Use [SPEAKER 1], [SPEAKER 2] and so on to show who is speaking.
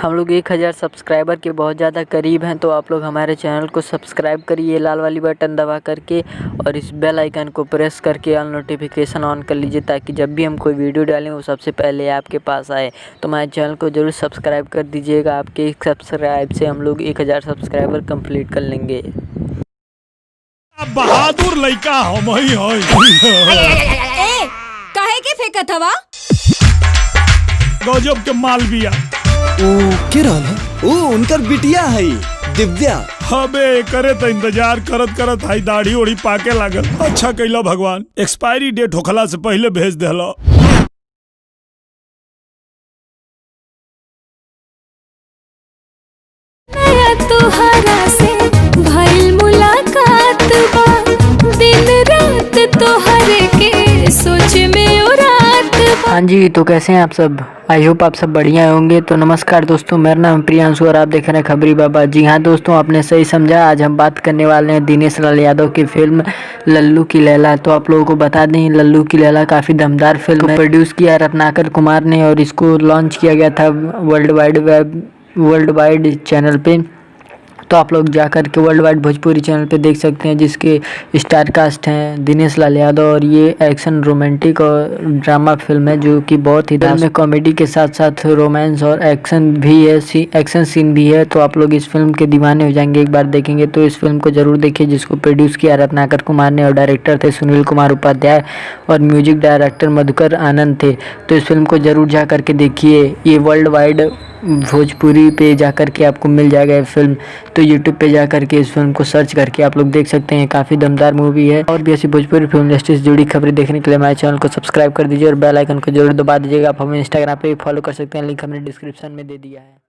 [SPEAKER 1] हम लोग 1000 सब्सक्राइबर के बहुत ज़्यादा करीब हैं, तो आप लोग हमारे चैनल को सब्सक्राइब करिए लाल वाली बटन दबा करके, और इस बेल आइकन को प्रेस करके ऑल नोटिफिकेशन ऑन कर लीजिए, ताकि जब भी हम कोई वीडियो डालें वो सबसे पहले आपके पास आए। तो हमारे चैनल को ज़रूर सब्सक्राइब कर दीजिएगा। आपके एक सब्सक्राइब से हम लोग 1000 सब्सक्राइबर कंप्लीट कर लेंगे।
[SPEAKER 2] बहादुर लइका हम ही
[SPEAKER 3] ए, काहे के फेंकत हवा?
[SPEAKER 2] गजब के माल बिया।
[SPEAKER 4] के रहल उनकर बिटिया है दिव्या।
[SPEAKER 2] हबे करे तो इंतजार करत करत हाई दाढ़ी ओढ़ी पाके लागल। अच्छा कैला भगवान, एक्सपायरी डेट होखला से पहले भेज देला।
[SPEAKER 3] तोहरा से भइल मुलाकात बा, दिन रात तोहरे के सोच में उरात बा।
[SPEAKER 1] हाँ जी, तो कैसे हैं आप सब? आई होप आप सब बढ़िया होंगे। तो नमस्कार दोस्तों, मेरा नाम प्रियांशु और आप देख रहे हैं खबरी बाबा। जी हाँ दोस्तों, आपने सही समझा। आज हम बात करने वाले हैं दिनेश लाल यादव की फिल्म लल्लू की लैला। तो आप लोगों को बता दें, लल्लू की लैला काफ़ी दमदार फिल्म है। प्रोड्यूस किया रत्नाकर कुमार ने और इसको लॉन्च किया गया था वर्ल्ड वाइड चैनल पे। तो आप लोग जाकर के वर्ल्ड वाइड भोजपुरी चैनल पे देख सकते हैं, जिसके स्टार कास्ट हैं दिनेश लाल यादव। और ये एक्शन रोमांटिक और ड्रामा फिल्म है, जो कि बहुत ही में कॉमेडी के साथ साथ रोमांस और एक्शन भी है, एक्शन सीन भी है। तो आप लोग इस फिल्म के दीवाने हो जाएंगे एक बार देखेंगे। तो इस फिल्म को जरूर देखिए, जिसको प्रोड्यूस किया रत्नाकर कुमार ने और डायरेक्टर थे सुनील कुमार उपाध्याय और म्यूजिक डायरेक्टर मधुकर आनंद थे। तो इस फिल्म को जरूर जा करके देखिए। ये वर्ल्ड वाइड भोजपुरी पे जाकर के आपको मिल जाएगा ये फिल्म। तो यूट्यूब पे जाकर के इस फिल्म को सर्च करके आप लोग देख सकते हैं। काफ़ी दमदार मूवी है। और भी ऐसी भोजपुरी फिल्म इंडस्ट्री से जुड़ी खबरें देखने के लिए हमारे चैनल को सब्सक्राइब कर दीजिए और बेल आइकन को जरूर दबा दीजिएगा। आप हमें इंस्टाग्राम पे भी फॉलो कर सकते हैं, लिंक हमने डिस्क्रिप्शन में दे दिया है।